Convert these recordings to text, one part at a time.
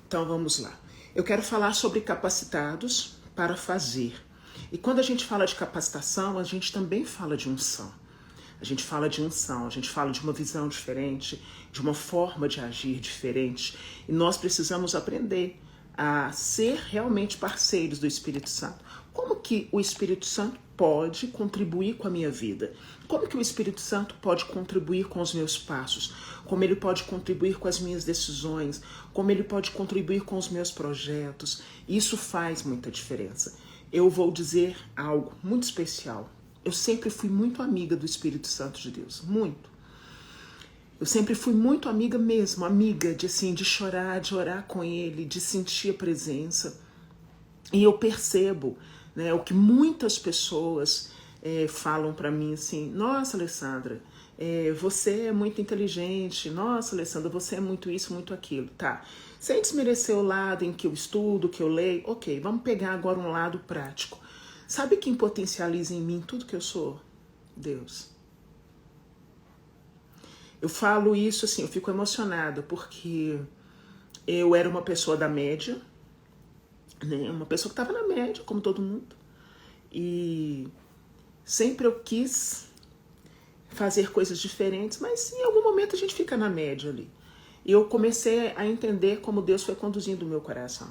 Então vamos lá. Eu quero falar sobre capacitados para fazer. E quando a gente fala de capacitação, a gente também fala de unção. A gente fala de unção, a gente fala de uma visão diferente, de uma forma de agir diferente. E nós precisamos aprender a ser realmente parceiros do Espírito Santo. Como que o Espírito Santo pode contribuir com a minha vida? Como que o Espírito Santo pode contribuir com os meus passos? Como ele pode contribuir com as minhas decisões? Como ele pode contribuir com os meus projetos? Isso faz muita diferença. Eu vou dizer algo muito especial. Eu sempre fui muito amiga do Espírito Santo de Deus, muito. Eu sempre fui muito amiga mesmo, amiga de chorar, de orar com ele, de sentir a presença. E eu percebo, né, o que muitas pessoas falam para mim assim: nossa, Alessandra, você é muito inteligente, nossa, Alessandra, você é muito isso, muito aquilo. Tá, sem desmerecer o lado em que eu estudo, que eu leio, ok, vamos pegar agora um lado prático. Sabe quem potencializa em mim tudo que eu sou? Deus. Eu falo isso assim, eu fico emocionada, porque eu era uma pessoa da média, né? Uma pessoa que estava na média, como todo mundo. E sempre eu quis fazer coisas diferentes, mas em algum momento a gente fica na média ali. E eu comecei a entender como Deus foi conduzindo o meu coração,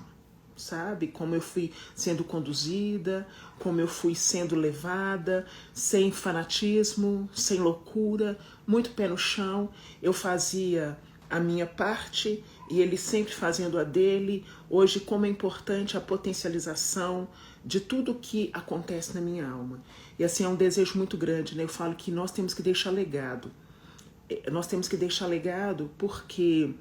sabe? Como eu fui sendo conduzida, como eu fui sendo levada, sem fanatismo, sem loucura, muito pé no chão. Eu fazia a minha parte e ele sempre fazendo a dele. Hoje, como é importante a potencialização de tudo que acontece na minha alma. E assim, é um desejo muito grande, né? Eu falo que nós temos que deixar legado. Nós temos que deixar legado porque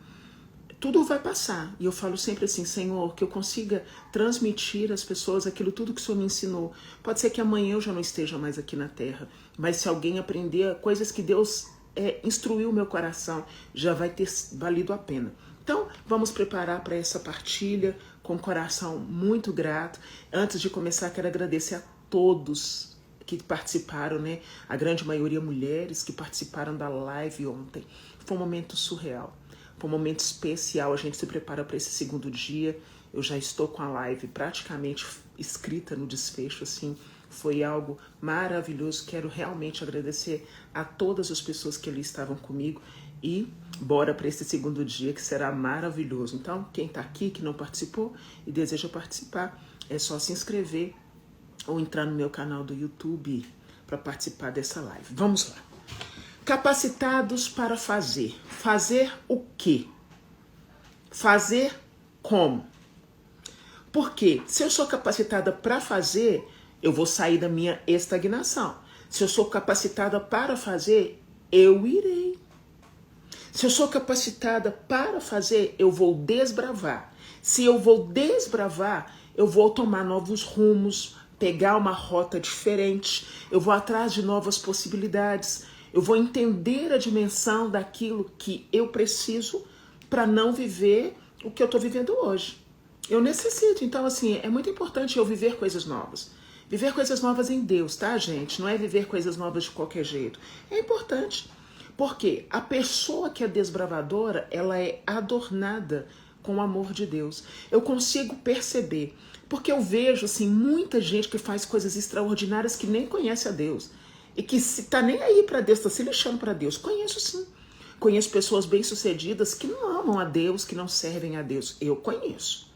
tudo vai passar. E eu falo sempre assim: Senhor, que eu consiga transmitir às pessoas aquilo tudo que o Senhor me ensinou. Pode ser que amanhã eu já não esteja mais aqui na terra, mas se alguém aprender coisas que Deus instruiu o meu coração, já vai ter valido a pena. Então, vamos preparar para essa partilha com o coração muito grato. Antes de começar, quero agradecer a todos que participaram, né? A grande maioria mulheres que participaram da live ontem. Foi um momento surreal. Foi um momento especial, a gente se prepara para esse segundo dia. Eu já estou com a live praticamente escrita no desfecho, assim. Foi algo maravilhoso. Quero realmente agradecer a todas as pessoas que ali estavam comigo. E bora para esse segundo dia que será maravilhoso. Então, quem está aqui, que não participou e deseja participar, é só se inscrever ou entrar no meu canal do YouTube para participar dessa live. Vamos lá. Capacitados para fazer. Fazer o quê? Fazer como? Porque se eu sou capacitada para fazer, eu vou sair da minha estagnação. Se eu sou capacitada para fazer, eu irei. Se eu sou capacitada para fazer, eu vou desbravar. Se eu vou desbravar, eu vou tomar novos rumos, pegar uma rota diferente, eu vou atrás de novas possibilidades. Eu vou entender a dimensão daquilo que eu preciso para não viver o que eu estou vivendo hoje. Eu necessito. Então, assim, é muito importante eu viver coisas novas. Viver coisas novas em Deus, tá, gente? Não é viver coisas novas de qualquer jeito. É importante. Porque a pessoa que é desbravadora, ela é adornada com o amor de Deus. Eu consigo perceber. Porque eu vejo, assim, muita gente que faz coisas extraordinárias que nem conhece a Deus. E que se tá nem aí para Deus, tá se lixando para Deus. Conheço sim. Conheço pessoas bem-sucedidas que não amam a Deus, que não servem a Deus. Eu conheço.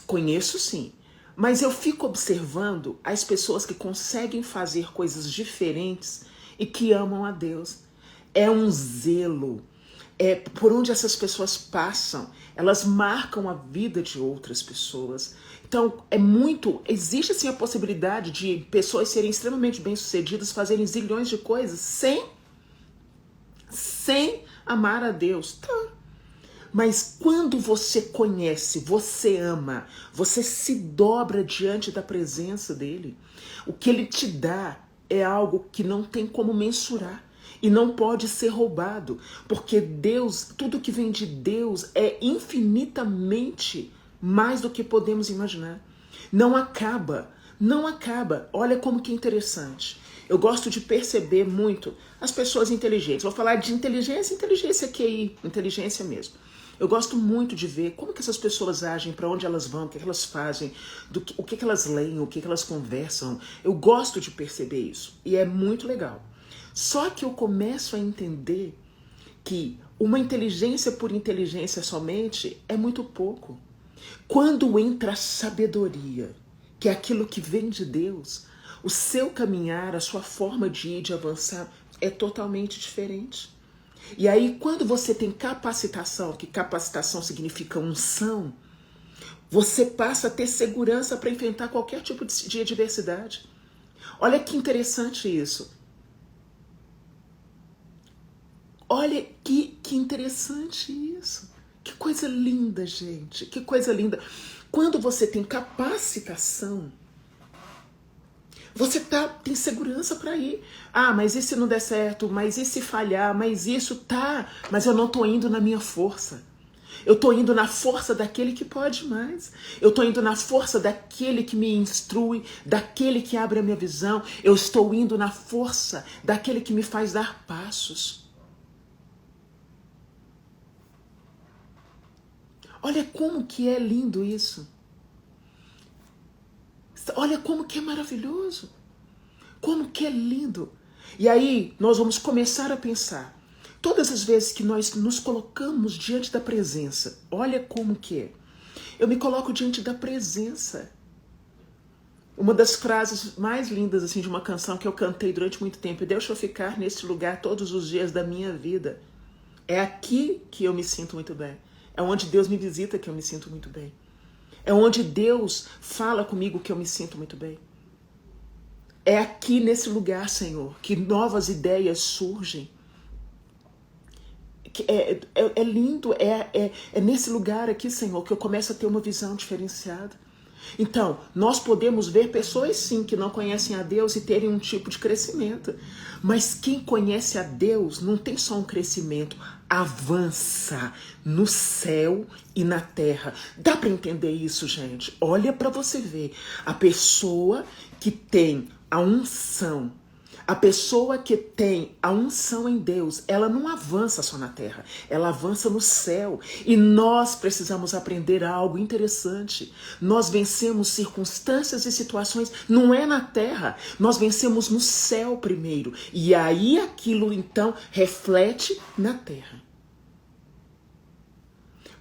Conheço sim. Mas eu fico observando as pessoas que conseguem fazer coisas diferentes e que amam a Deus. É um zelo. Por onde essas pessoas passam, elas marcam a vida de outras pessoas. Então, existe assim a possibilidade de pessoas serem extremamente bem-sucedidas, fazerem zilhões de coisas sem amar a Deus. Tá. Mas quando você conhece, você ama, você se dobra diante da presença dele, o que ele te dá é algo que não tem como mensurar. E não pode ser roubado, porque Deus, tudo que vem de Deus é infinitamente mais do que podemos imaginar. Não acaba, não acaba. Olha como que é interessante. Eu gosto de perceber muito as pessoas inteligentes. Vou falar de inteligência QI, inteligência mesmo. Eu gosto muito de ver como que essas pessoas agem, para onde elas vão, o que elas fazem, o que elas leem, o que elas conversam. Eu gosto de perceber isso e é muito legal. Só que eu começo a entender que uma inteligência por inteligência somente é muito pouco. Quando entra a sabedoria, que é aquilo que vem de Deus, o seu caminhar, a sua forma de ir, de avançar, é totalmente diferente. E aí, quando você tem capacitação, que capacitação significa unção, você passa a ter segurança para enfrentar qualquer tipo de adversidade. Olha que interessante isso. Olha que interessante isso. Que coisa linda, gente. Que coisa linda. Quando você tem capacitação, você tem segurança para ir. Ah, mas e se não der certo? Mas e se falhar? Mas isso tá. Mas eu não tô indo na minha força. Eu tô indo na força daquele que pode mais. Eu tô indo na força daquele que me instrui, daquele que abre a minha visão. Eu estou indo na força daquele que me faz dar passos. Olha como que é lindo isso. Olha como que é maravilhoso. Como que é lindo. E aí nós vamos começar a pensar. Todas as vezes que nós nos colocamos diante da presença, olha como que é. Eu me coloco diante da presença. Uma das frases mais lindas assim, de uma canção que eu cantei durante muito tempo: deixa eu ficar nesse lugar todos os dias da minha vida. É aqui que eu me sinto muito bem. É onde Deus me visita que eu me sinto muito bem. É onde Deus fala comigo que eu me sinto muito bem. É aqui nesse lugar, Senhor, que novas ideias surgem. É lindo, é nesse lugar aqui, Senhor, que eu começo a ter uma visão diferenciada. Então, nós podemos ver pessoas sim que não conhecem a Deus e terem um tipo de crescimento. Mas quem conhece a Deus não tem só um crescimento, avança no céu e na terra. Dá para entender isso, gente? Olha para você ver. A pessoa que tem a unção, a pessoa que tem a unção em Deus, ela não avança só na terra, ela avança no céu. E nós precisamos aprender algo interessante. Nós vencemos circunstâncias e situações, não é na terra, nós vencemos no céu primeiro. E aí aquilo então reflete na terra.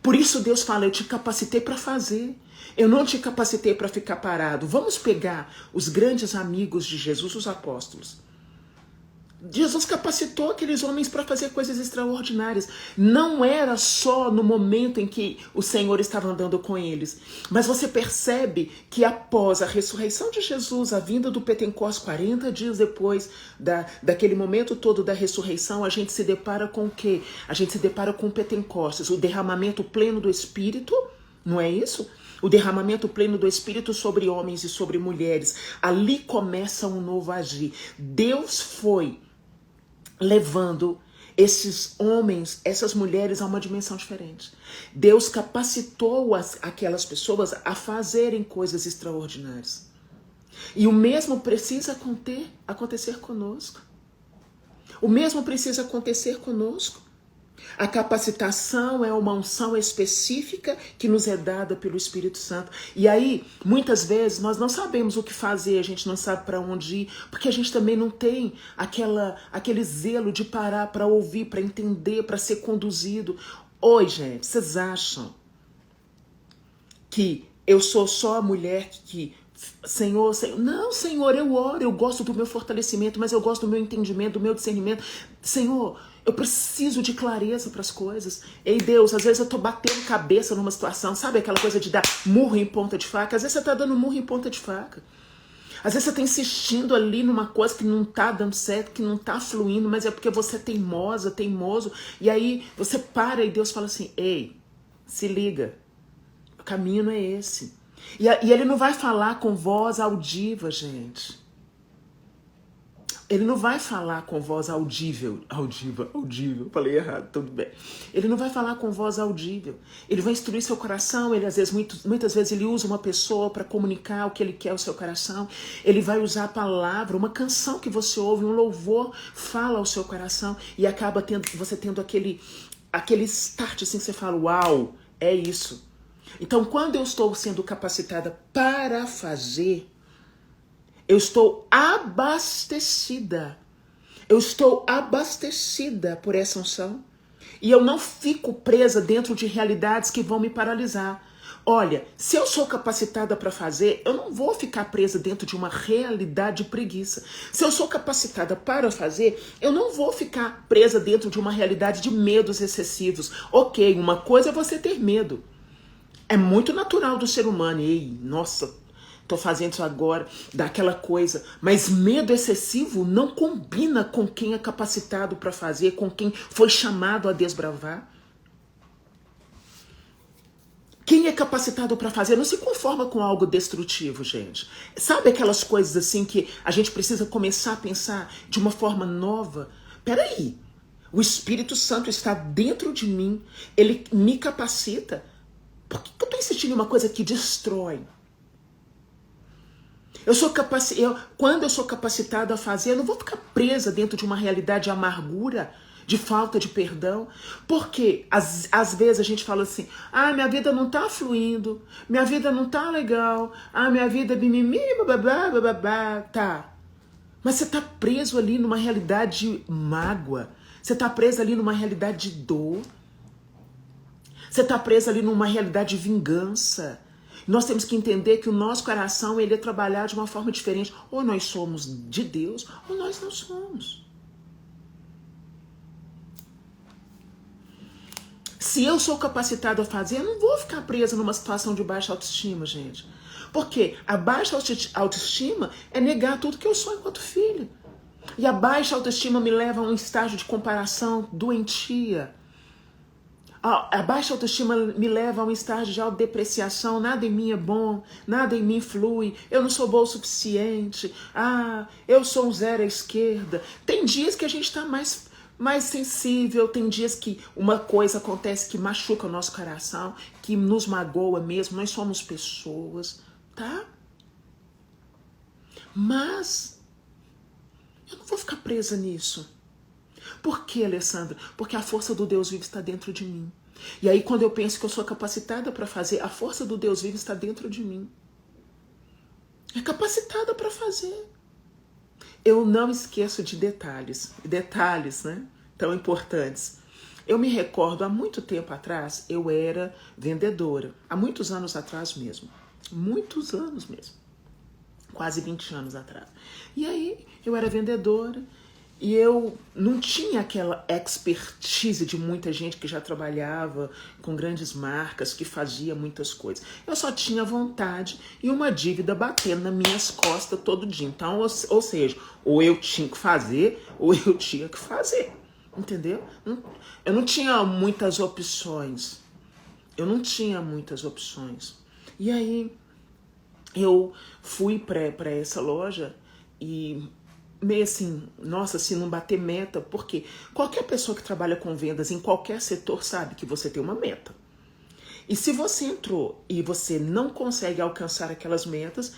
Por isso Deus fala: eu te capacitei para fazer. Eu não te capacitei para ficar parado. Vamos pegar os grandes amigos de Jesus, os apóstolos. Jesus capacitou aqueles homens para fazer coisas extraordinárias. Não era só no momento em que o Senhor estava andando com eles. Mas você percebe que após a ressurreição de Jesus, a vinda do Pentecostes, 40 dias depois daquele momento todo da ressurreição, a gente se depara com o quê? A gente se depara com o Pentecostes, o derramamento pleno do Espírito, não é isso? O derramamento pleno do Espírito sobre homens e sobre mulheres. Ali começa um novo agir. Deus foi levando esses homens, essas mulheres a uma dimensão diferente. Deus capacitou aquelas pessoas a fazerem coisas extraordinárias. E o mesmo precisa acontecer conosco. O mesmo precisa acontecer conosco. A capacitação é uma unção específica que nos é dada pelo Espírito Santo. E aí, muitas vezes, nós não sabemos o que fazer, a gente não sabe para onde ir, porque a gente também não tem aquele zelo de parar para ouvir, para entender, para ser conduzido. Oi, gente, vocês acham que eu sou só a mulher que... Senhor, não, Senhor, eu oro, eu gosto do meu fortalecimento, mas eu gosto do meu entendimento, do meu discernimento. Senhor, eu preciso de clareza para as coisas. Ei, Deus, às vezes eu tô batendo cabeça numa situação, sabe aquela coisa de dar murro em ponta de faca? Às vezes você tá dando murro em ponta de faca. Às vezes você tá insistindo ali numa coisa que não tá dando certo, que não tá fluindo, mas é porque você é teimosa, teimoso. E aí você para e Deus fala assim: ei, se liga, o caminho não é esse. E ele não vai falar com voz audiva, gente. Ele não vai falar com voz audível. Falei errado, tudo bem. Ele não vai falar com voz audível. Ele vai instruir seu coração. Ele, às vezes, muitas vezes, ele usa uma pessoa para comunicar o que ele quer ao seu coração. Ele vai usar a palavra, uma canção que você ouve, um louvor, fala ao seu coração e acaba você tendo aquele start assim que você fala, uau, é isso. Então, quando eu estou sendo capacitada para fazer, eu estou abastecida. Eu estou abastecida por essa unção. E eu não fico presa dentro de realidades que vão me paralisar. Olha, se eu sou capacitada para fazer, eu não vou ficar presa dentro de uma realidade de preguiça. Se eu sou capacitada para fazer, eu não vou ficar presa dentro de uma realidade de medos excessivos. Ok, uma coisa é você ter medo. É muito natural do ser humano. Ei, nossa, tô fazendo isso agora, daquela coisa. Mas medo excessivo não combina com quem é capacitado para fazer, com quem foi chamado a desbravar. Quem é capacitado para fazer não se conforma com algo destrutivo, gente. Sabe aquelas coisas assim que a gente precisa começar a pensar de uma forma nova? Peraí, o Espírito Santo está dentro de mim, ele me capacita. Por que eu estou insistindo em uma coisa que destrói? Quando eu sou capacitada a fazer, eu não vou ficar presa dentro de uma realidade de amargura, de falta de perdão. Porque às vezes a gente fala assim, minha vida não tá fluindo, minha vida não tá legal, minha vida mimimi, bababá, bababá, tá. Mas você tá preso ali numa realidade de mágoa, você tá preso ali numa realidade de dor, você tá preso ali numa realidade de vingança. Nós temos que entender que o nosso coração ele é trabalhar de uma forma diferente. Ou nós somos de Deus, ou nós não somos. Se eu sou capacitado a fazer, eu não vou ficar presa numa situação de baixa autoestima, gente. Porque a baixa autoestima é negar tudo que eu sou enquanto filha. E a baixa autoestima me leva a um estágio de comparação doentia. A baixa autoestima me leva a um estágio de autodepreciação, nada em mim é bom, nada em mim flui, eu não sou boa o suficiente, eu sou um zero à esquerda. Tem dias que a gente está mais sensível, tem dias que uma coisa acontece que machuca o nosso coração, que nos magoa mesmo, nós somos pessoas, tá? Mas eu não vou ficar presa nisso. Por quê, Alessandra? Porque a força do Deus vivo está dentro de mim. E aí quando eu penso que eu sou capacitada para fazer, a força do Deus vivo está dentro de mim. É capacitada para fazer. Eu não esqueço de detalhes, né? Tão importantes. Eu me recordo, há muito tempo atrás, eu era vendedora. Há muitos anos atrás mesmo. Muitos anos mesmo. Quase 20 anos atrás. E aí, eu era vendedora e eu não tinha aquela expertise de muita gente que já trabalhava com grandes marcas, que fazia muitas coisas. Eu só tinha vontade e uma dívida batendo nas minhas costas todo dia. Então, ou seja, ou eu tinha que fazer, ou eu tinha que fazer. Entendeu? Eu não tinha muitas opções. E aí, eu fui para essa loja e meio assim, nossa, se não bater meta, porque qualquer pessoa que trabalha com vendas em qualquer setor sabe que você tem uma meta. E se você entrou e você não consegue alcançar aquelas metas,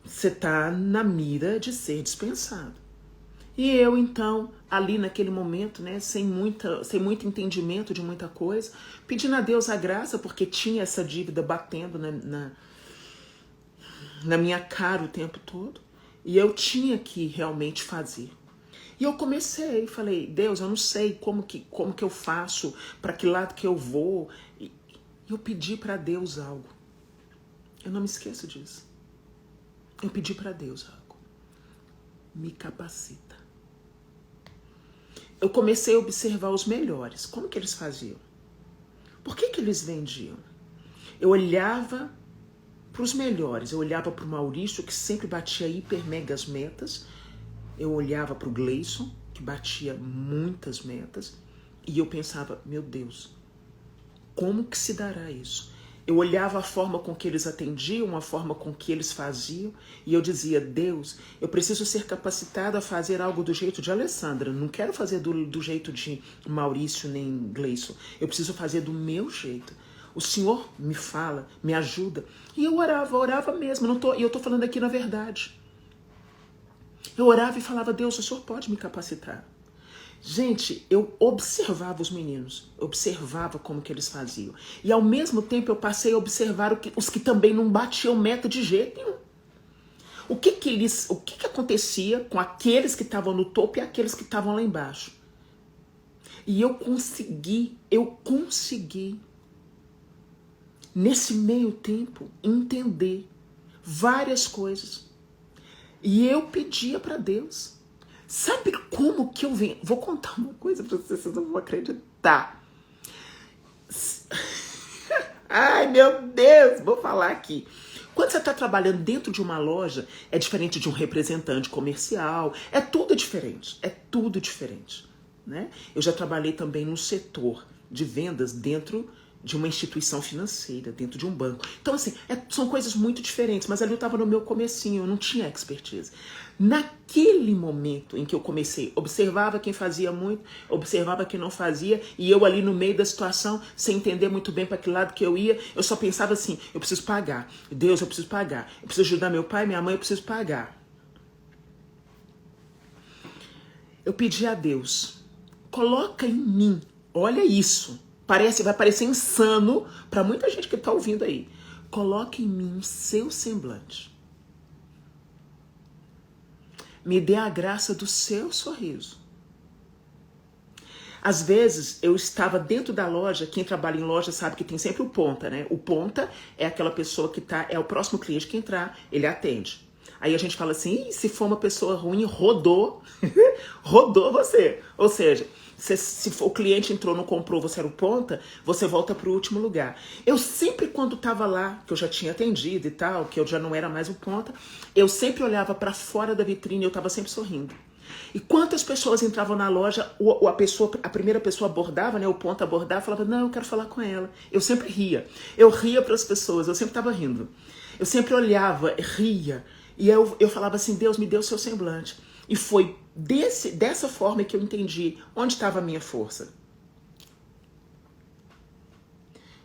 você está na mira de ser dispensado. E eu, então, ali naquele momento, né, sem muito entendimento de muita coisa, pedindo a Deus a graça, porque tinha essa dívida batendo na minha cara o tempo todo. E eu tinha que realmente fazer. E eu comecei, falei, Deus, eu não sei como que eu faço, para que lado que eu vou. E eu pedi para Deus algo. Eu não me esqueço disso. Eu pedi para Deus algo. Me capacita. Eu comecei a observar os melhores. Como que eles faziam? Por que eles vendiam? Eu olhava para os melhores. Eu olhava para o Maurício, que sempre batia hiper megas metas. Eu olhava para o Gleison, que batia muitas metas. E eu pensava, meu Deus, como que se dará isso? Eu olhava a forma com que eles atendiam, a forma com que eles faziam, e eu dizia, Deus, eu preciso ser capacitado a fazer algo do jeito de Alessandra. Não quero fazer do jeito de Maurício nem Gleison. Eu preciso fazer do meu jeito. O Senhor me fala, me ajuda. E eu orava mesmo. E eu estou falando aqui na verdade. Eu orava e falava, Deus, o Senhor pode me capacitar. Gente, eu observava os meninos, observava como que eles faziam. E ao mesmo tempo eu passei a observar os que também não batiam meta de jeito nenhum. O que acontecia com aqueles que estavam no topo e aqueles que estavam lá embaixo. E eu consegui, nesse meio tempo, entender várias coisas. E eu pedia para Deus. Sabe como que eu venho? Vou contar uma coisa para vocês não vão acreditar. Ai, meu Deus, vou falar aqui. Quando você está trabalhando dentro de uma loja, é diferente de um representante comercial, é tudo diferente, né? Eu já trabalhei também no setor de vendas dentro de uma instituição financeira, dentro de um banco. Então, assim, são coisas muito diferentes, mas ali eu estava no meu comecinho, eu não tinha expertise. Naquele momento em que eu comecei, observava quem fazia muito, observava quem não fazia, e eu ali no meio da situação, sem entender muito bem para que lado que eu ia, eu só pensava assim, eu preciso pagar. Deus, eu preciso pagar. Eu preciso ajudar meu pai, minha mãe, eu preciso pagar. Eu pedi a Deus, coloca em mim, olha isso, vai parecer insano para muita gente que está ouvindo aí. Coloque em mim o seu semblante. Me dê a graça do seu sorriso. Às vezes, eu estava dentro da loja, quem trabalha em loja sabe que tem sempre o ponta, né? O ponta é aquela pessoa que é o próximo cliente que entrar, ele atende. Aí a gente fala assim, se for uma pessoa ruim, rodou, rodou você. Ou seja, se o cliente entrou, não comprou, você era o ponta, você volta para o último lugar. Eu sempre, quando estava lá, que eu já tinha atendido e tal, que eu já não era mais o ponta, eu sempre olhava para fora da vitrine e eu estava sempre sorrindo. E quantas pessoas entravam na loja, a primeira pessoa abordava, né, o ponta abordava, falava, não, eu quero falar com ela. Eu sempre ria. Eu ria para as pessoas, eu sempre estava rindo. Eu sempre olhava, ria. E eu falava assim, Deus, me dê o seu semblante. E foi dessa forma que eu entendi onde estava a minha força.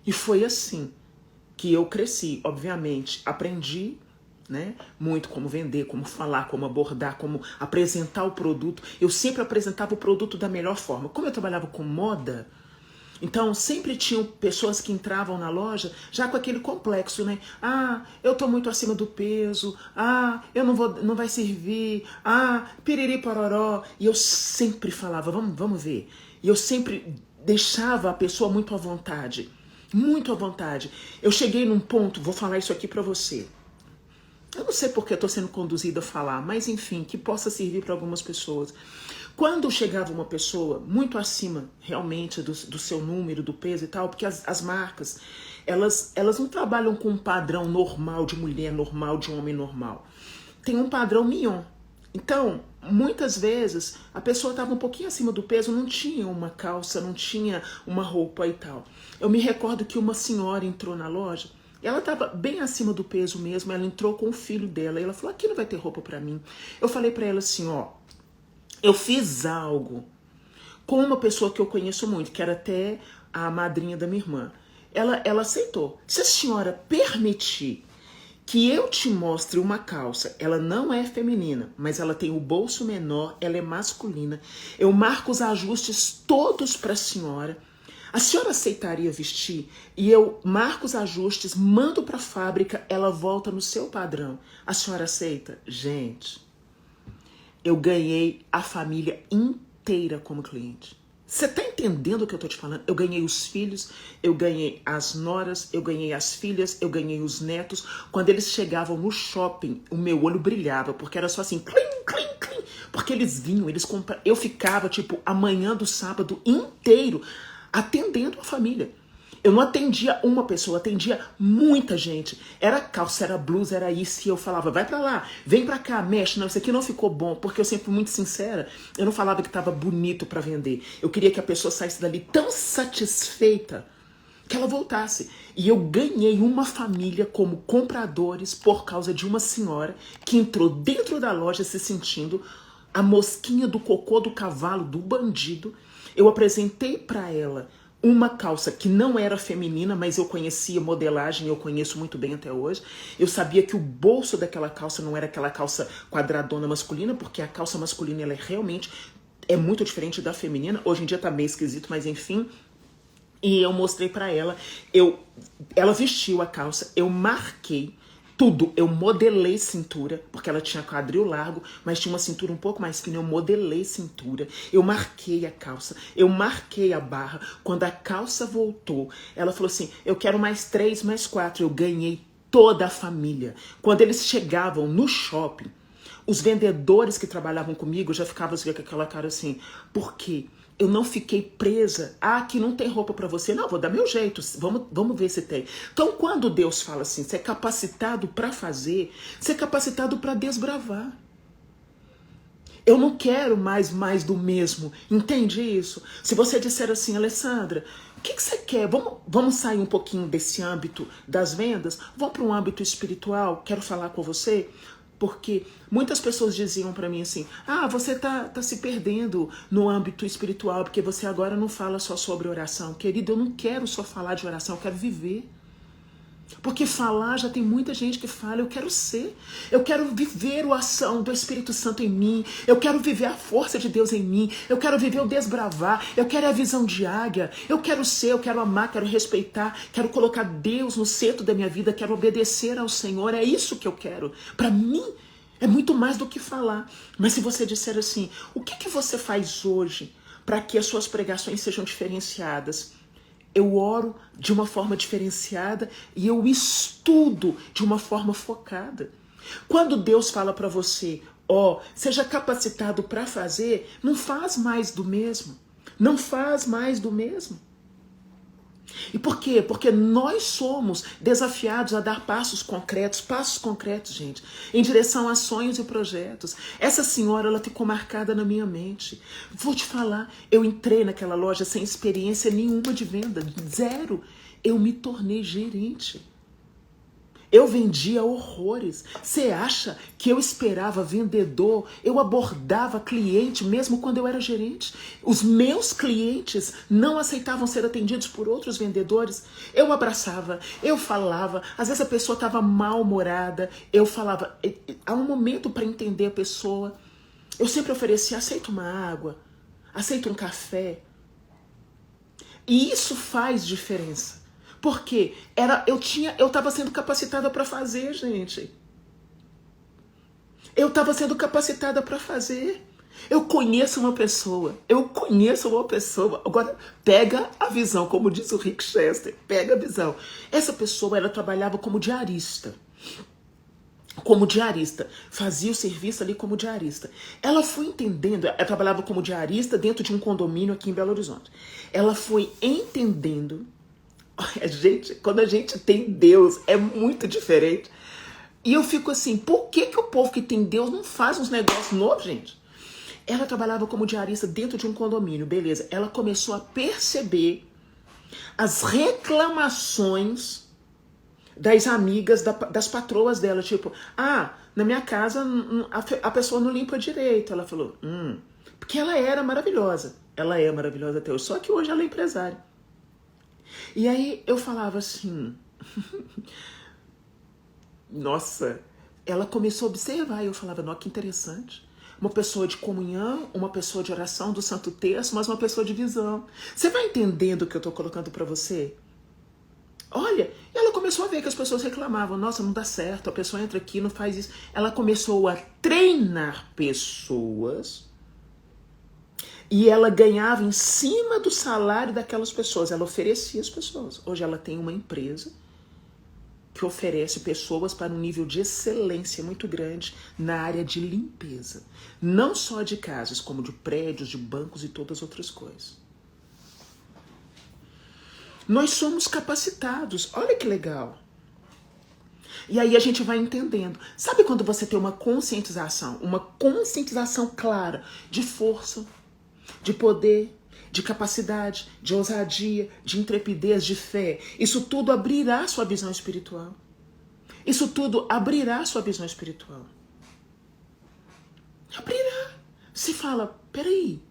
E foi assim que eu cresci, obviamente. Aprendi, né, muito como vender, como falar, como abordar, como apresentar o produto. Eu sempre apresentava o produto da melhor forma. Como eu trabalhava com moda, então sempre tinham pessoas que entravam na loja já com aquele complexo, né? Ah, eu tô muito acima do peso. Ah, eu não vai servir. Ah, piriri pororó. E eu sempre falava, vamos ver. E eu sempre deixava a pessoa muito à vontade. Muito à vontade. Eu cheguei num ponto, vou falar isso aqui pra você. Eu não sei porque eu tô sendo conduzida a falar, mas enfim, que possa servir para algumas pessoas. Quando chegava uma pessoa muito acima realmente do seu número, do peso e tal, porque as marcas, elas não trabalham com um padrão normal de mulher normal, de homem normal. Tem um padrão mignon. Então, muitas vezes, a pessoa estava um pouquinho acima do peso, não tinha uma calça, não tinha uma roupa e tal. Eu me recordo que uma senhora entrou na loja, ela estava bem acima do peso mesmo, ela entrou com o filho dela, e ela falou, aqui não vai ter roupa para mim. Eu falei para ela assim, ó, eu fiz algo com uma pessoa que eu conheço muito, que era até a madrinha da minha irmã. Ela aceitou. Se a senhora permitir que eu te mostre uma calça, ela não é feminina, mas ela tem o bolso menor, ela é masculina, eu marco os ajustes todos para a senhora aceitaria vestir? E eu marco os ajustes, mando para a fábrica, ela volta no seu padrão. A senhora aceita? Gente, eu ganhei a família inteira como cliente. Você tá entendendo o que eu tô te falando? Eu ganhei os filhos, eu ganhei as noras, eu ganhei as filhas, eu ganhei os netos. Quando eles chegavam no shopping, o meu olho brilhava, porque era só assim, clim, clim, clim. Porque eles vinham, eles compravam. Eu ficava, tipo, a manhã do sábado inteiro atendendo a família. Eu não atendia uma pessoa, atendia muita gente. Era calça, era blusa, era isso. E eu falava, vai pra lá, vem pra cá, mexe. Não, isso aqui não ficou bom. Porque eu sempre fui muito sincera. Eu não falava que tava bonito pra vender. Eu queria que a pessoa saísse dali tão satisfeita que ela voltasse. E eu ganhei uma família como compradores por causa de uma senhora que entrou dentro da loja se sentindo a mosquinha do cocô do cavalo, do bandido. Eu apresentei pra ela uma calça que não era feminina, mas eu conhecia modelagem, eu conheço muito bem até hoje. Eu sabia que o bolso daquela calça não era aquela calça quadradona masculina, porque a calça masculina ela é realmente é muito diferente da feminina. Hoje em dia tá meio esquisito, mas enfim. E eu mostrei pra ela, ela vestiu a calça, eu marquei tudo, eu modelei cintura, porque ela tinha quadril largo, mas tinha uma cintura um pouco mais fina, eu modelei cintura, eu marquei a calça, eu marquei a barra. Quando a calça voltou, ela falou assim, eu quero mais 3, mais 4, eu ganhei toda a família. Quando eles chegavam no shopping, os vendedores que trabalhavam comigo já ficavam assim, com aquela cara assim, por quê? Eu não fiquei presa. Ah, aqui não tem roupa para você. Não, vou dar meu jeito. Vamos ver se tem. Então, quando Deus fala assim, você é capacitado para fazer, você é capacitado para desbravar. Eu não quero mais do mesmo. Entende isso? Se você disser assim, Alessandra, o que você quer? Vamos sair um pouquinho desse âmbito das vendas? Vamos para um âmbito espiritual? Quero falar com você. Porque muitas pessoas diziam para mim assim, ah, você tá se perdendo no âmbito espiritual, porque você agora não fala só sobre oração. Querido, eu não quero só falar de oração, eu quero viver. Porque falar, já tem muita gente que fala, eu quero ser. Eu quero viver a ação do Espírito Santo em mim. Eu quero viver a força de Deus em mim. Eu quero viver o desbravar. Eu quero a visão de águia. Eu quero ser, eu quero amar, quero respeitar. Quero colocar Deus no centro da minha vida. Quero obedecer ao Senhor. É isso que eu quero. Para mim, é muito mais do que falar. Mas se você disser assim, o que você faz hoje para que as suas pregações sejam diferenciadas? Eu oro de uma forma diferenciada e eu estudo de uma forma focada. Quando Deus fala para você, seja capacitado para fazer, não faz mais do mesmo. Não faz mais do mesmo. E por quê? Porque nós somos desafiados a dar passos concretos, gente, em direção a sonhos e projetos. Essa senhora, ela ficou marcada na minha mente. Vou te falar, eu entrei naquela loja sem experiência nenhuma de venda, 0. Eu me tornei gerente. Eu vendia horrores. Você acha que eu esperava vendedor? Eu abordava cliente mesmo quando eu era gerente. Os meus clientes não aceitavam ser atendidos por outros vendedores. Eu abraçava, eu falava. Às vezes a pessoa estava mal-humorada. Eu falava. Há um momento para entender a pessoa. Eu sempre oferecia, aceita uma água, aceita um café. E isso faz diferença. Porque eu estava sendo capacitada para fazer, gente. Eu estava sendo capacitada para fazer. Eu conheço uma pessoa. Agora, pega a visão, como diz o Rick Chester. Pega a visão. Essa pessoa, ela trabalhava como diarista. Fazia o serviço ali como diarista. Ela foi entendendo, ela trabalhava como diarista dentro de um condomínio aqui em Belo Horizonte. Ela foi entendendo. Gente, quando a gente tem Deus, é muito diferente. E eu fico assim, por que o povo que tem Deus não faz uns negócios novos, gente? Ela trabalhava como diarista dentro de um condomínio, beleza. Ela começou a perceber as reclamações das amigas, das patroas dela. Tipo, na minha casa a pessoa não limpa direito. Ela falou, porque ela era maravilhosa. Ela é maravilhosa até hoje, só que hoje ela é empresária. E aí eu falava assim, nossa, ela começou a observar e eu falava, nossa, que interessante. Uma pessoa de comunhão, uma pessoa de oração do Santo Terço, mas uma pessoa de visão. Você vai entendendo o que eu estou colocando para você? Olha, ela começou a ver que as pessoas reclamavam, nossa, não dá certo, a pessoa entra aqui, não faz isso. Ela começou a treinar pessoas. E ela ganhava em cima do salário daquelas pessoas. Ela oferecia as pessoas. Hoje ela tem uma empresa que oferece pessoas para um nível de excelência muito grande na área de limpeza. Não só de casas, como de prédios, de bancos e todas as outras coisas. Nós somos capacitados. Olha que legal. E aí a gente vai entendendo. Sabe quando você tem uma conscientização clara de força, de poder, de capacidade, de ousadia, de intrepidez, de fé. Isso tudo abrirá sua visão espiritual. Abrirá. Você fala, peraí.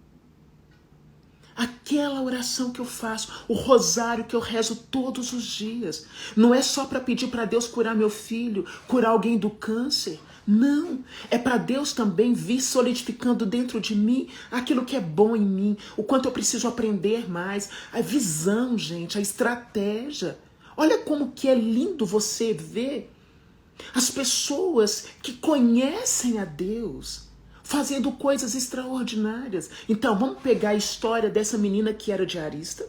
Aquela oração que eu faço, o rosário que eu rezo todos os dias, não é só para pedir para Deus curar meu filho, curar alguém do câncer. Não, é para Deus também vir solidificando dentro de mim aquilo que é bom em mim, o quanto eu preciso aprender mais, a visão, gente, a estratégia. Olha como que é lindo você ver as pessoas que conhecem a Deus fazendo coisas extraordinárias. Então, vamos pegar a história dessa menina que era diarista,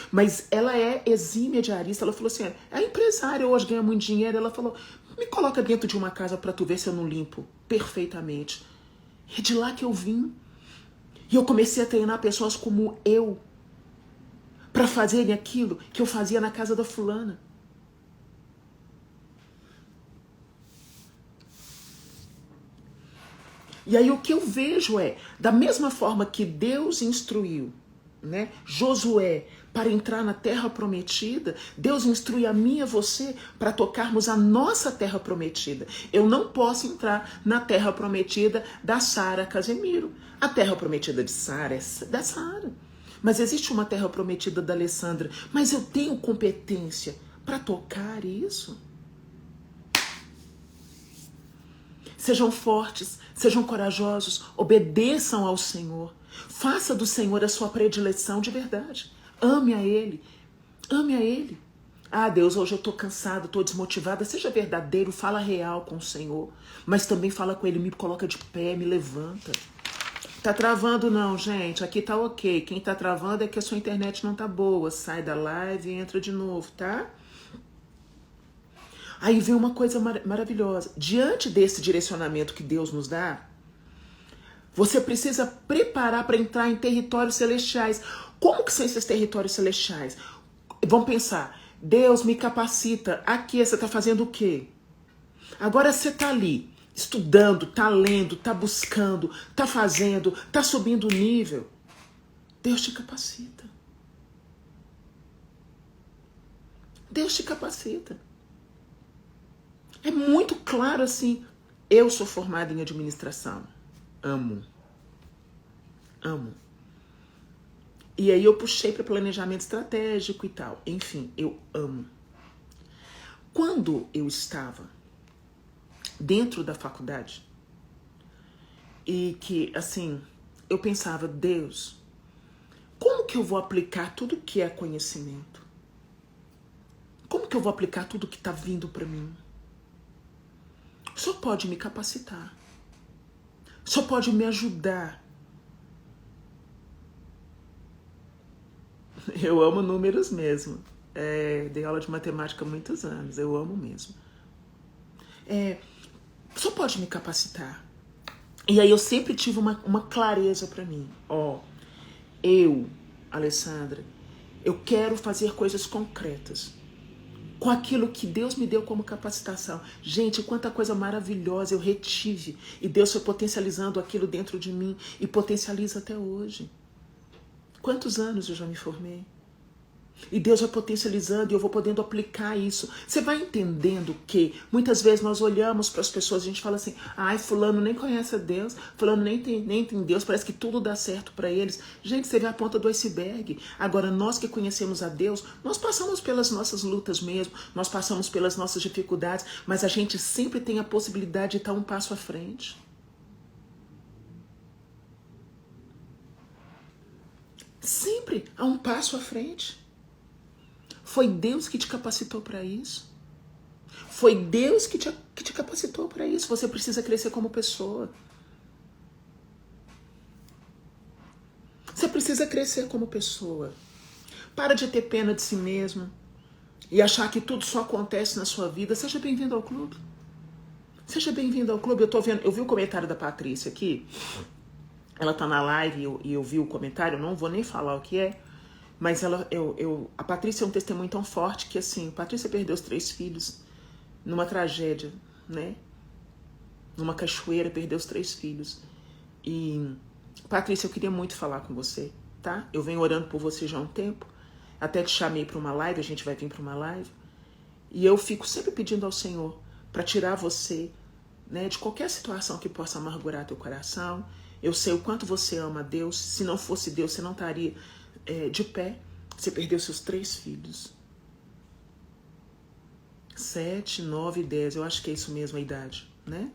mas ela é exímia diarista. Ela falou assim, é empresária, hoje ganha muito dinheiro. Ela falou, me coloca dentro de uma casa para tu ver se eu não limpo perfeitamente. É de lá que eu vim. E eu comecei a treinar pessoas como eu para fazerem aquilo que eu fazia na casa da fulana. E aí o que eu vejo é, da mesma forma que Deus instruiu, né, Josué para entrar na terra prometida, Deus instrui a mim e a você para tocarmos a nossa terra prometida. Eu não posso entrar na terra prometida da Sara Casemiro. A terra prometida de Sara é da Sara. Mas existe uma terra prometida da Alessandra. Mas eu tenho competência para tocar isso? Sejam fortes, sejam corajosos, obedeçam ao Senhor. Faça do Senhor a sua predileção de verdade. Ame a Ele. Ame a Ele. Ah, Deus, hoje eu estou cansada, estou desmotivada. Seja verdadeiro, fala real com o Senhor. Mas também fala com Ele, me coloca de pé, me levanta. Tá travando não, gente. Aqui tá ok. Quem tá travando é que a sua internet não tá boa. Sai da live e entra de novo, tá? Aí vem uma coisa maravilhosa. Diante desse direcionamento que Deus nos dá, você precisa preparar para entrar em territórios celestiais. Como que são esses territórios celestiais? Vamos pensar. Deus me capacita. Aqui você está fazendo o quê? Agora você está ali, estudando, está lendo, está buscando, está fazendo, está subindo o nível. Deus te capacita. Deus te capacita. É muito claro assim. Eu sou formada em administração. Amo. Amo. E aí eu puxei para planejamento estratégico e tal. Enfim, eu amo. Quando eu estava dentro da faculdade e que, assim, eu pensava, Deus, como que eu vou aplicar tudo que é conhecimento? Como que eu vou aplicar tudo que está vindo para mim? Só pode me capacitar. Só pode me ajudar. Eu amo números mesmo. Dei aula de matemática há muitos anos. Eu amo mesmo. Só pode me capacitar. E aí eu sempre tive uma clareza para mim. Eu, Alessandra, eu quero fazer coisas concretas. Com aquilo que Deus me deu como capacitação. Gente, quanta coisa maravilhosa eu retive. E Deus foi potencializando aquilo dentro de mim. E potencializa até hoje. Quantos anos eu já me formei? E Deus vai potencializando e eu vou podendo aplicar isso. Você vai entendendo que muitas vezes nós olhamos para as pessoas e a gente fala assim, ai, fulano nem conhece a Deus, fulano nem tem Deus, parece que tudo dá certo para eles. Gente, você vê a ponta do iceberg. Agora, nós que conhecemos a Deus, nós passamos pelas nossas lutas mesmo, nós passamos pelas nossas dificuldades, mas a gente sempre tem a possibilidade de estar um passo à frente. Sempre há um passo à frente. Foi Deus que te capacitou para isso. Foi Deus que te capacitou para isso. Você precisa crescer como pessoa. Você precisa crescer como pessoa. Para de ter pena de si mesmo e achar que tudo só acontece na sua vida. Seja bem-vindo ao clube. Seja bem-vindo ao clube. Eu vi o comentário da Patrícia aqui. Ela tá na live e eu vi o comentário. Eu não vou nem falar o que é. Mas a Patrícia é um testemunho tão forte que, assim, Patrícia perdeu os 3 filhos numa tragédia, né? Numa cachoeira, perdeu os 3 filhos. E, Patrícia, eu queria muito falar com você, tá? Eu venho orando por você já há um tempo. Até te chamei para uma live, a gente vai vir para uma live. E eu fico sempre pedindo ao Senhor para tirar você, né, de qualquer situação que possa amargurar teu coração. Eu sei o quanto você ama a Deus. Se não fosse Deus, você não estaria de pé. Você perdeu seus 3 filhos. 7, 9, 10. Eu acho que é isso mesmo a idade, né?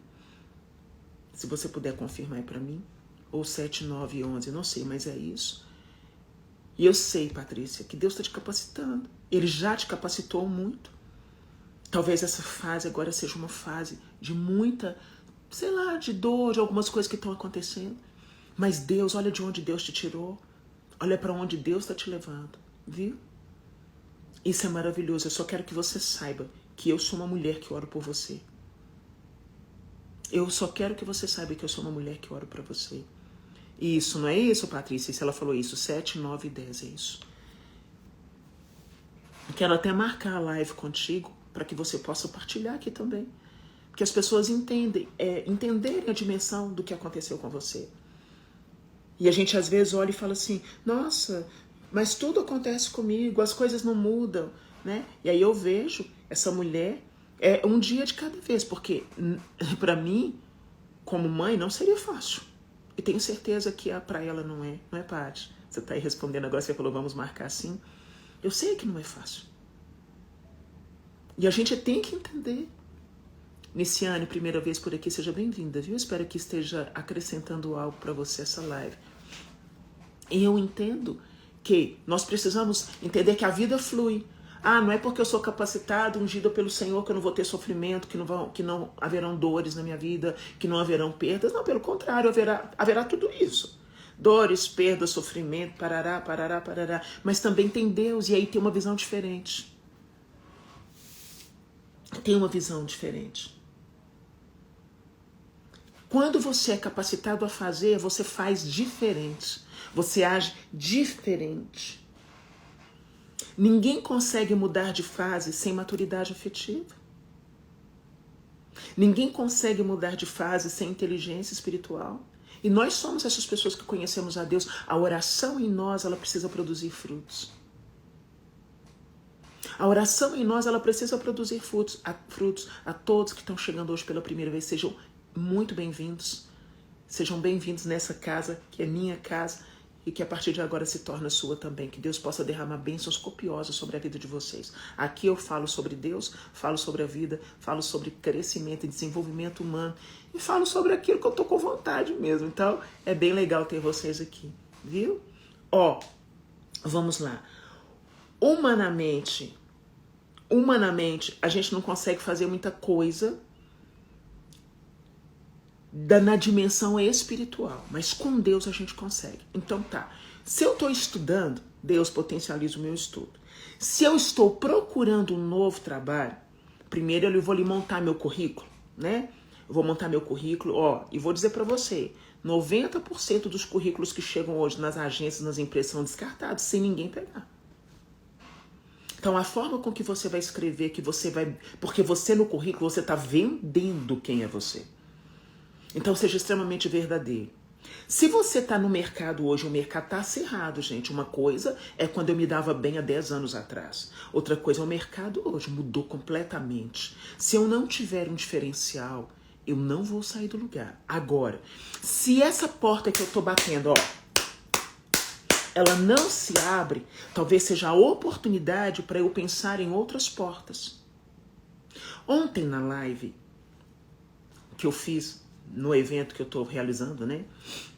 Se você puder confirmar aí pra mim. Ou 7, 9 e 11, não sei, mas é isso. E eu sei, Patrícia, que Deus está te capacitando. Ele já te capacitou muito. Talvez essa fase agora seja uma fase de muita, sei lá, de dor, de algumas coisas que estão acontecendo. Mas Deus, olha de onde Deus te tirou. Olha para onde Deus está te levando, viu? Isso é maravilhoso. Eu só quero que você saiba que eu sou uma mulher que oro por você. Eu só quero que você saiba que eu sou uma mulher que oro para você. Isso, não é isso, Patrícia? Se ela falou isso, 7, 9 e 10, é isso. Quero até marcar a live contigo para que você possa partilhar aqui também. Que as pessoas entenderem a dimensão do que aconteceu com você. E a gente às vezes olha e fala assim, nossa, mas tudo acontece comigo, as coisas não mudam, né? E aí eu vejo essa mulher, um dia de cada vez, porque para mim, como mãe, não seria fácil. E tenho certeza que para ela não é, Paty? Você está aí respondendo agora, você falou, vamos marcar assim. Eu sei que não é fácil. E a gente tem que entender. Niciane, primeira vez por aqui, seja bem-vinda, viu? Espero que esteja acrescentando algo para você essa live. E eu entendo que nós precisamos entender que a vida flui. Ah, não é porque eu sou capacitado, ungida pelo Senhor, que eu não vou ter sofrimento, que não haverão dores na minha vida, que não haverão perdas. Não, pelo contrário, haverá tudo isso. Dores, perdas, sofrimento, parará, parará, parará. Mas também tem Deus, e aí tem uma visão diferente. Tem uma visão diferente. Quando você é capacitado a fazer, você faz diferente. Você age diferente. Ninguém consegue mudar de fase sem maturidade afetiva. Ninguém consegue mudar de fase sem inteligência espiritual. E nós somos essas pessoas que conhecemos a Deus. A oração em nós, ela precisa produzir frutos. A oração em nós, ela precisa produzir frutos. A todos que estão chegando hoje pela primeira vez, sejam muito bem-vindos. Sejam bem-vindos nessa casa, que é minha casa, e que a partir de agora se torna sua também. Que Deus possa derramar bênçãos copiosas sobre a vida de vocês. Aqui eu falo sobre Deus, falo sobre a vida, falo sobre crescimento e desenvolvimento humano, e falo sobre aquilo que eu tô com vontade mesmo. Então, é bem legal ter vocês aqui, viu? Vamos lá. Humanamente, a gente não consegue fazer muita coisa na dimensão espiritual, mas com Deus a gente consegue. Então tá, se eu estou estudando, Deus potencializa o meu estudo. Se eu estou procurando um novo trabalho, primeiro eu vou ali montar meu currículo, né? Eu vou montar meu currículo, e vou dizer para você, 90% dos currículos que chegam hoje nas agências, nas empresas são descartados, sem ninguém pegar. Então a forma com que você vai escrever, porque você no currículo, você está vendendo quem é você. Então seja extremamente verdadeiro. Se você está no mercado hoje, o mercado está acirrado, gente. Uma coisa é quando eu me dava bem há 10 anos atrás. Outra coisa é o mercado hoje, mudou completamente. Se eu não tiver um diferencial, eu não vou sair do lugar. Agora, se essa porta que eu estou batendo, ela não se abre, talvez seja a oportunidade para eu pensar em outras portas. Ontem na live que eu fiz, no evento que eu estou realizando, né?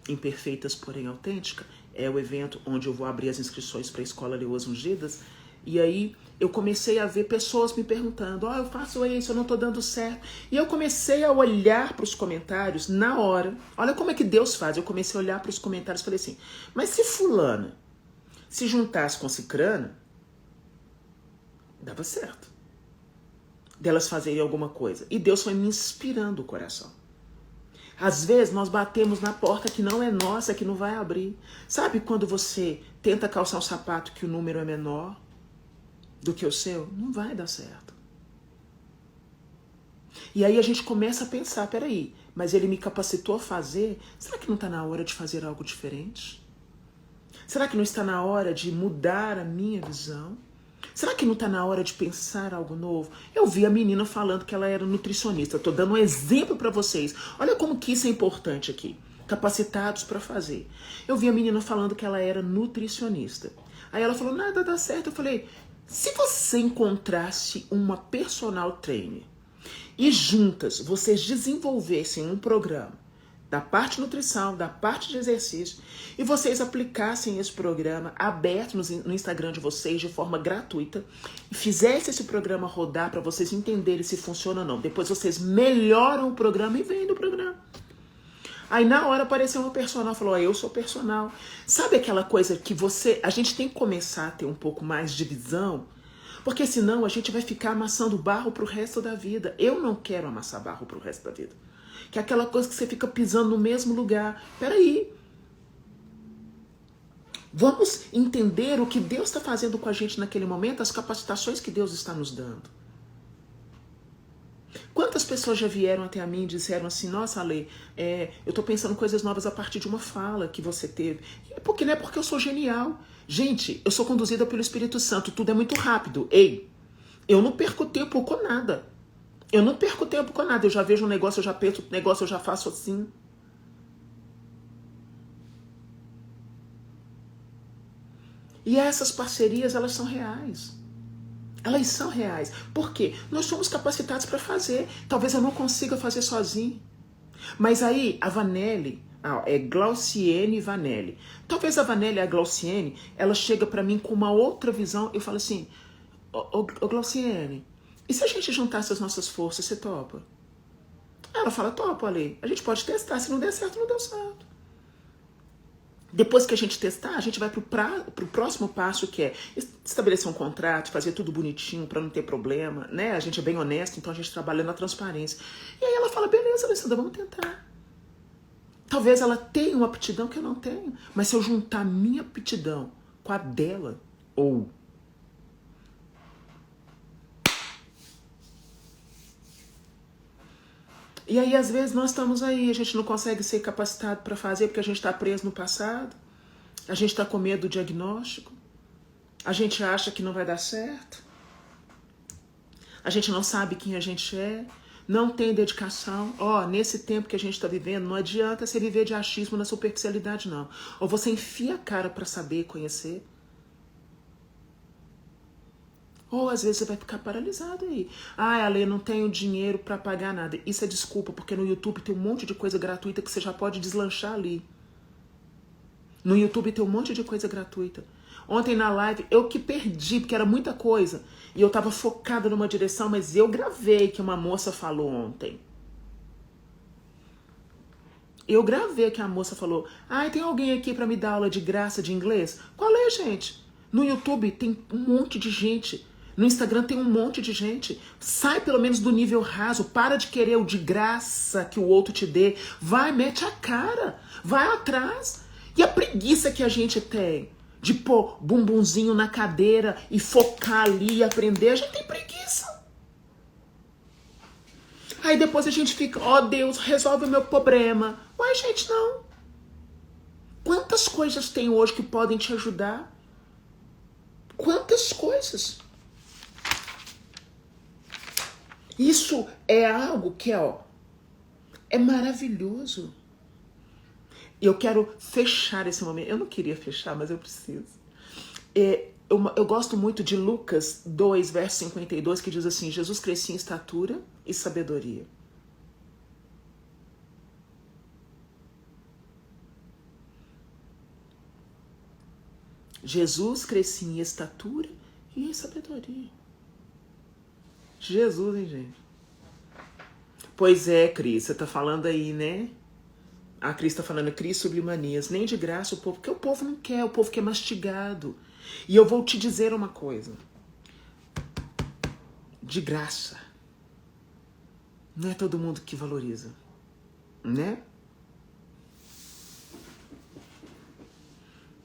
Imperfeitas, porém autêntica, é o evento onde eu vou abrir as inscrições para a Escola Leoas Ungidas. E aí eu comecei a ver pessoas me perguntando, eu faço isso, eu não estou dando certo. E eu comecei a olhar para os comentários na hora. Olha como é que Deus faz. Eu comecei a olhar para os comentários e falei assim, mas se fulana se juntasse com cicrana, dava certo. Delas fazerem alguma coisa. E Deus foi me inspirando o coração. Às vezes nós batemos na porta que não é nossa, que não vai abrir. Sabe quando você tenta calçar um sapato que o número é menor do que o seu? Não vai dar certo. E aí a gente começa a pensar, peraí, mas ele me capacitou a fazer, será que não está na hora de fazer algo diferente? Será que não está na hora de mudar a minha visão? Será que não está na hora de pensar algo novo? Eu vi a menina falando que ela era nutricionista. Estou dando um exemplo para vocês. Olha como que isso é importante aqui. Capacitados para fazer. Eu vi a menina falando que ela era nutricionista. Aí ela falou, nada dá certo. Eu falei, se você encontrasse uma personal trainer e juntas vocês desenvolvessem um programa da parte de nutrição, da parte de exercício, e vocês aplicassem esse programa aberto no Instagram de vocês de forma gratuita, e fizessem esse programa rodar para vocês entenderem se funciona ou não. Depois vocês melhoram o programa e vendem o programa. Aí na hora apareceu uma personal, falou, eu sou personal. Sabe aquela coisa que a gente tem que começar a ter um pouco mais de visão? Porque senão a gente vai ficar amassando barro pro resto da vida. Eu não quero amassar barro pro resto da vida. Que é aquela coisa que você fica pisando no mesmo lugar. Peraí. Vamos entender o que Deus está fazendo com a gente naquele momento, as capacitações que Deus está nos dando. Quantas pessoas já vieram até a mim e disseram assim, nossa, Ale, eu tô pensando coisas novas a partir de uma fala que você teve. Porque não é porque eu sou genial. Gente, eu sou conduzida pelo Espírito Santo, tudo é muito rápido. Ei, eu não perco tempo com nada. Eu não perco tempo com nada. Eu já vejo um negócio, eu já penso um negócio, eu já faço assim. E essas parcerias, elas são reais. Elas são reais. Por quê? Nós somos capacitados para fazer. Talvez eu não consiga fazer sozinho. Mas aí, a Vanelli, é Glauciene Vanelli. Talvez a Vanelli e a Glauciene, ela chega para mim com uma outra visão. Eu falo assim, ô Glauciene, e se a gente juntasse as nossas forças, você topa? Ela fala, topa, Ale. A gente pode testar. Se não der certo, não deu certo. Depois que a gente testar, a gente vai pro próximo passo, que é estabelecer um contrato, fazer tudo bonitinho para não ter problema, né? A gente é bem honesto, então a gente trabalha na transparência. E aí ela fala, beleza, Alessandra, vamos tentar. Talvez ela tenha uma aptidão que eu não tenho, mas se eu juntar a minha aptidão com a dela, ou... E aí, às vezes, nós estamos aí, a gente não consegue ser capacitado para fazer porque a gente está preso no passado, a gente está com medo do diagnóstico, a gente acha que não vai dar certo, a gente não sabe quem a gente é, não tem dedicação. Nesse tempo que a gente está vivendo, não adianta você viver de achismo na superficialidade, não. Ou você enfia a cara para saber conhecer, ou às vezes você vai ficar paralisado aí. Ale, não tenho dinheiro para pagar nada. Isso é desculpa, porque no YouTube tem um monte de coisa gratuita que você já pode deslanchar ali. No YouTube tem um monte de coisa gratuita. Ontem na live, eu que perdi, porque era muita coisa. E eu tava focada numa direção, mas eu gravei que uma moça falou ontem. Eu gravei que a moça falou, tem alguém aqui para me dar aula de graça de inglês? Qual é, gente? No YouTube tem um monte de gente. No Instagram tem um monte de gente. Sai pelo menos do nível raso. Para de querer o de graça que o outro te dê. Vai, mete a cara. Vai atrás. E a preguiça que a gente tem de pôr bumbumzinho na cadeira e focar ali e aprender, a gente tem preguiça. Aí depois a gente fica, Deus, resolve o meu problema. Ué, gente, não. Quantas coisas tem hoje que podem te ajudar? Quantas coisas? Isso é algo que, é maravilhoso. E eu quero fechar esse momento. Eu não queria fechar, mas eu preciso. Eu gosto muito de Lucas 2, verso 52, que diz assim, Jesus crescia em estatura e sabedoria. Jesus crescia em estatura e em sabedoria. Jesus, hein, gente? Pois é, Cris, você tá falando aí, né? A Cris tá falando, Cris Sublimanias. Nem de graça o povo, porque o povo não quer, o povo quer mastigado. E eu vou te dizer uma coisa. De graça. Não é todo mundo que valoriza, né?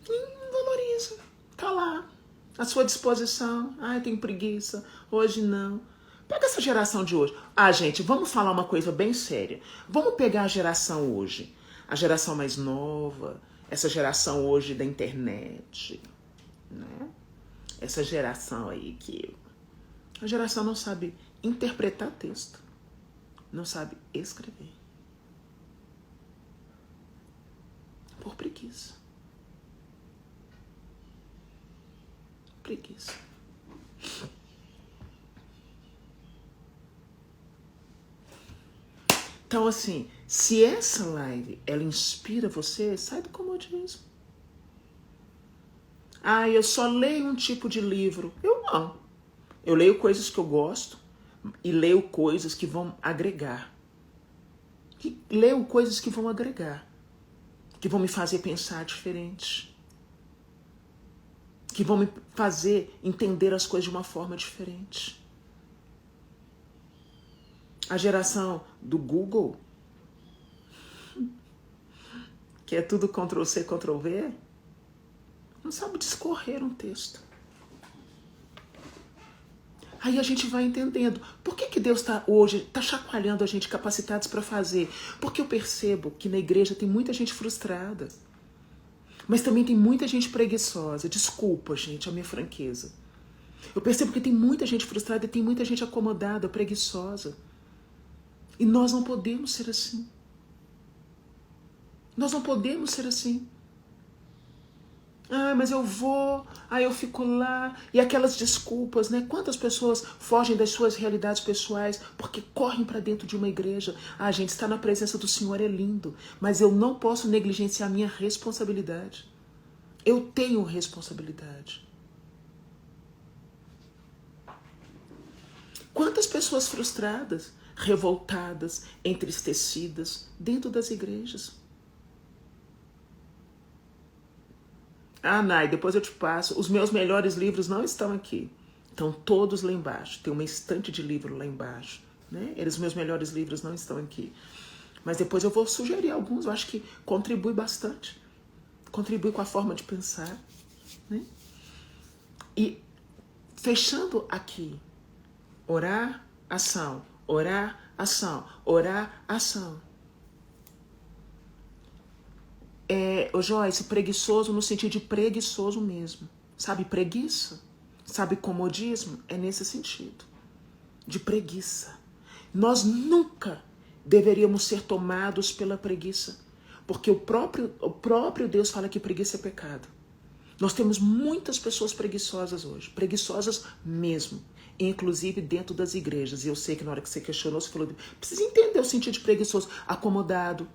Não valoriza. Tá lá, à sua disposição. Tenho preguiça, hoje não. Pega essa geração de hoje. Gente, vamos falar uma coisa bem séria. Vamos pegar a geração hoje. A geração mais nova, essa geração hoje da internet, né? Essa geração aí que... A geração não sabe interpretar texto. Não sabe escrever. Por preguiça. Preguiça. Então, assim, Se essa live, ela inspira você, sai do comodismo. Ah, eu só leio um tipo de livro. Eu não. Eu leio coisas que eu gosto e leio coisas que vão agregar. Leio coisas que vão agregar, que vão me fazer pensar diferente, que vão me fazer entender as coisas de uma forma diferente. A geração do Google, que é tudo Ctrl+C, Ctrl+V, não sabe discorrer um texto. Aí a gente vai entendendo. Por que Deus hoje está chacoalhando a gente, capacitados para fazer? Porque eu percebo que na igreja tem muita gente frustrada. Mas também tem muita gente preguiçosa. Desculpa, gente, a minha franqueza. Eu percebo que tem muita gente frustrada e tem muita gente acomodada, preguiçosa. E nós não podemos ser assim. Nós não podemos ser assim. Ah, mas eu vou, aí eu fico lá. E aquelas desculpas, né? Quantas pessoas fogem das suas realidades pessoais porque correm para dentro de uma igreja? Ah, gente, estar na presença do Senhor é lindo, mas eu não posso negligenciar a minha responsabilidade. Eu tenho responsabilidade. Quantas pessoas frustradas, revoltadas, entristecidas dentro das igrejas? Ah, Nai, depois eu te passo. Os meus melhores livros não estão aqui. Estão todos lá embaixo. Tem uma estante de livro lá embaixo. Né? Os meus melhores livros não estão aqui. Mas depois eu vou sugerir alguns. Eu acho que contribui bastante. Contribui com a forma de pensar. Né? E fechando aqui. Orar, ação. Orar, ação. Orar, ação. Ô Joyce, preguiçoso no sentido de preguiçoso mesmo. Sabe preguiça? Sabe comodismo? É nesse sentido. De preguiça. Nós nunca deveríamos ser tomados pela preguiça. Porque o próprio Deus fala que preguiça é pecado. Nós temos muitas pessoas preguiçosas hoje. Preguiçosas mesmo. Inclusive dentro das igrejas. E eu sei que na hora que você questionou, você falou... Precisa entender o sentido de preguiçoso. Acomodado.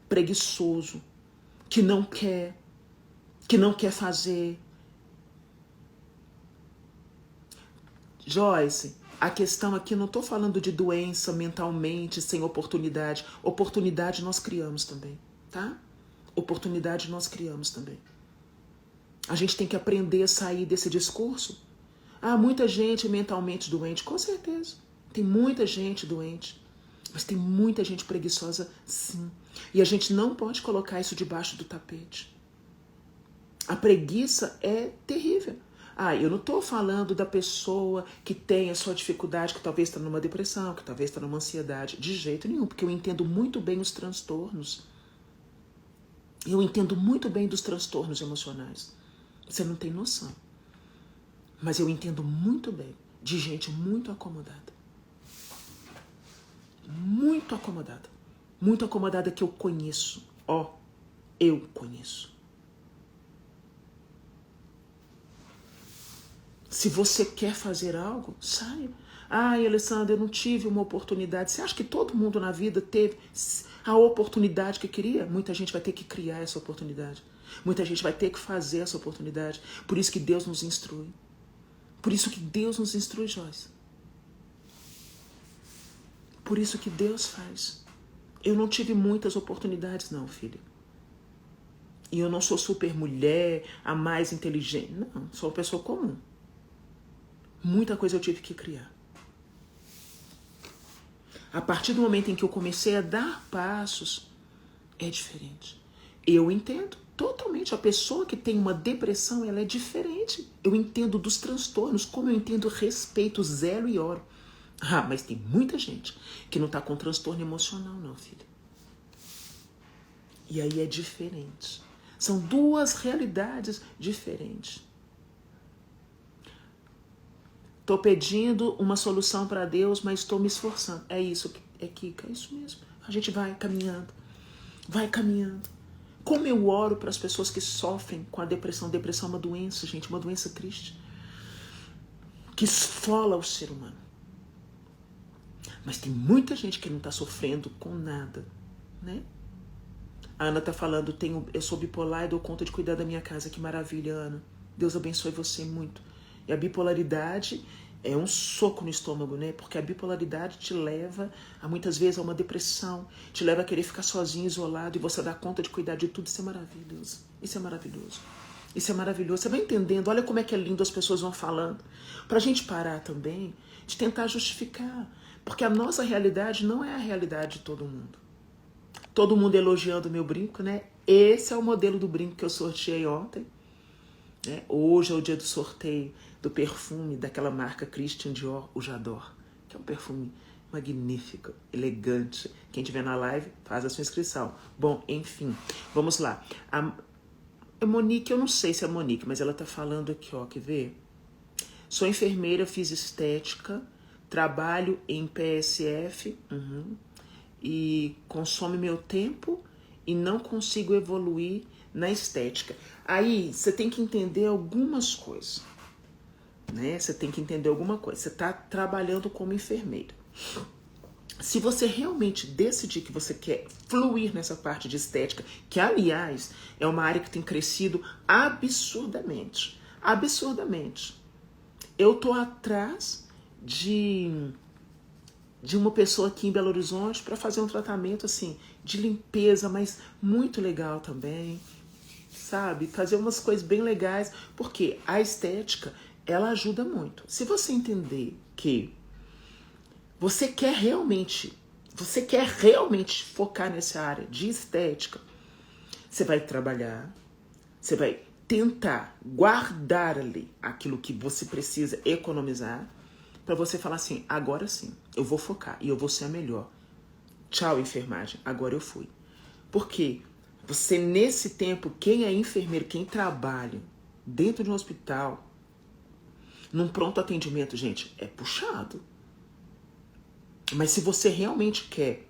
Preguiçoso. Que não quer fazer. Joyce, a questão aqui, não estou falando de doença mentalmente, sem oportunidade. Oportunidade nós criamos também, tá? Oportunidade nós criamos também. A gente tem que aprender a sair desse discurso. Ah, muita gente mentalmente doente, com certeza. Tem muita gente doente. Mas tem muita gente preguiçosa, sim. E a gente não pode colocar isso debaixo do tapete. A preguiça é terrível. Ah, eu não estou falando da pessoa que tem a sua dificuldade, que talvez está numa depressão, que talvez está numa ansiedade. De jeito nenhum, porque eu entendo muito bem os transtornos. Eu entendo muito bem dos transtornos emocionais. Você não tem noção. Mas eu entendo muito bem de gente muito acomodada. Muito acomodada. Muito acomodada que eu conheço. Eu conheço. Se você quer fazer algo, saia. Ai, Alessandra, eu não tive uma oportunidade. Você acha que todo mundo na vida teve a oportunidade que queria? Muita gente vai ter que criar essa oportunidade. Muita gente vai ter que fazer essa oportunidade. Por isso que Deus nos instrui. Por isso que Deus nos instrui, Joyce. Por isso que Deus faz. Eu não tive muitas oportunidades, não, filha. E eu não sou super mulher, a mais inteligente. Não, sou uma pessoa comum. Muita coisa eu tive que criar. A partir do momento em que eu comecei a dar passos, é diferente. Eu entendo totalmente. A pessoa que tem uma depressão, ela é diferente. Eu entendo dos transtornos, como eu entendo respeito, zelo e oro. Ah, mas tem muita gente que não está com transtorno emocional, não, filha. E aí é diferente. São duas realidades diferentes. Estou pedindo uma solução para Deus, mas estou me esforçando. É isso, Kika, é isso mesmo. A gente vai caminhando. Vai caminhando. Como eu oro para as pessoas que sofrem com a depressão. Depressão é uma doença, gente, uma doença triste. Que esfola o ser humano. Mas tem muita gente que não está sofrendo com nada. né? A Ana tá falando, eu sou bipolar e dou conta de cuidar da minha casa. Que maravilha, Ana. Deus abençoe você muito. E a bipolaridade é um soco no estômago, né? Porque a bipolaridade te leva, muitas vezes, a uma depressão. Te leva a querer ficar sozinho, isolado. E você dá conta de cuidar de tudo. Isso é maravilhoso. Isso é maravilhoso. Isso é maravilhoso. Você vai entendendo. Olha como é que é lindo as pessoas vão falando. Pra gente parar também de tentar justificar. Porque a nossa realidade não é a realidade de todo mundo. Todo mundo elogiando o meu brinco, né? Esse é o modelo do brinco que eu sorteei ontem. Né? Hoje é o dia do sorteio do perfume daquela marca Christian Dior, o J'adore, que é um perfume magnífico, elegante. Quem estiver na live, faz a sua inscrição. Bom, enfim, vamos lá. A Monique, eu não sei se é a Monique, mas ela tá falando aqui, ó, quer ver? Sou enfermeira, fiz estética, trabalho em PSF, e consome meu tempo e não consigo evoluir na estética. Aí você tem que entender algumas coisas, né? Você tem que entender alguma coisa. Você está trabalhando como enfermeira. Se você realmente decidir que você quer fluir nessa parte de estética, que aliás é uma área que tem crescido absurdamente, absurdamente. Eu tô atrás de uma pessoa aqui em Belo Horizonte para fazer um tratamento assim de limpeza, mas muito legal também, sabe? Fazer umas coisas bem legais, porque a estética, ela ajuda muito. Se você entender que você quer realmente focar nessa área de estética, você vai trabalhar, você vai tentar guardar ali aquilo que você precisa economizar, para você falar assim, agora sim, eu vou focar e eu vou ser a melhor. Tchau, enfermagem, agora eu fui. Porque você, nesse tempo, quem é enfermeiro, quem trabalha dentro de um hospital, num pronto atendimento, gente, é puxado. Mas se você realmente quer,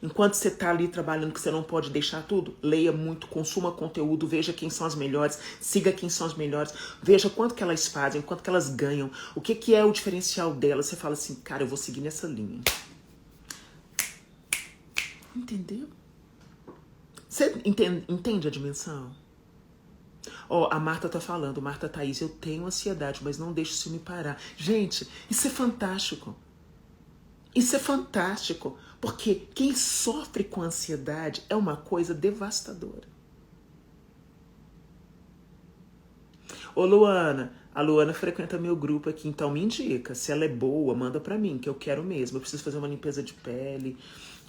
enquanto você está ali trabalhando, que você não pode deixar tudo, leia muito, consuma conteúdo, veja quem são as melhores, siga quem são as melhores, veja quanto que elas fazem, quanto que elas ganham, o que é o diferencial delas. Você fala assim, cara, eu vou seguir nessa linha. Entendeu? Você entende a dimensão? Ó, a Marta tá falando, Marta Thaís, eu tenho ansiedade, mas não deixo isso me parar. Gente, isso é fantástico. Isso é fantástico, porque quem sofre com ansiedade é uma coisa devastadora. Ô Luana, a Luana frequenta meu grupo aqui, então me indica. Se ela é boa, manda pra mim, que eu quero mesmo. Eu preciso fazer uma limpeza de pele,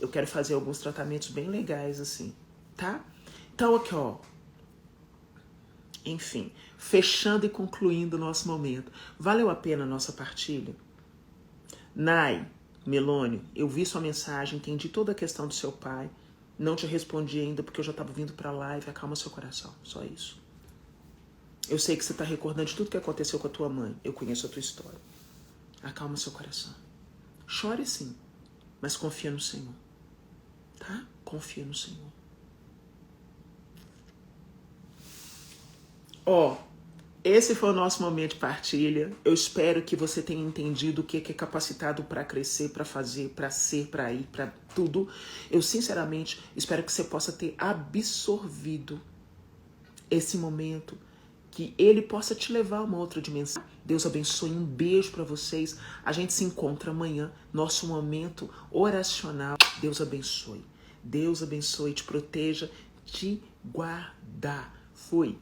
eu quero fazer alguns tratamentos bem legais assim, tá? Então aqui, ó. Enfim, fechando e concluindo o nosso momento. Valeu a pena a nossa partilha? Nai, Melônio, eu vi sua mensagem, entendi toda a questão do seu pai. Não te respondi ainda porque eu já estava vindo para a live. Acalma seu coração, só isso. Eu sei que você está recordando de tudo que aconteceu com a tua mãe. Eu conheço a tua história. Acalma seu coração. Chore sim, mas confia no Senhor. Tá? Confia no Senhor. Ó, esse foi o nosso momento de partilha. Eu espero que você tenha entendido o que é capacitado para crescer, para fazer, para ser, para ir, para tudo. Eu sinceramente espero que você possa ter absorvido esse momento, que ele possa te levar a uma outra dimensão. Deus abençoe, um beijo para vocês. A gente se encontra amanhã, nosso momento oracional. Deus abençoe, te proteja, te guarda. Fui.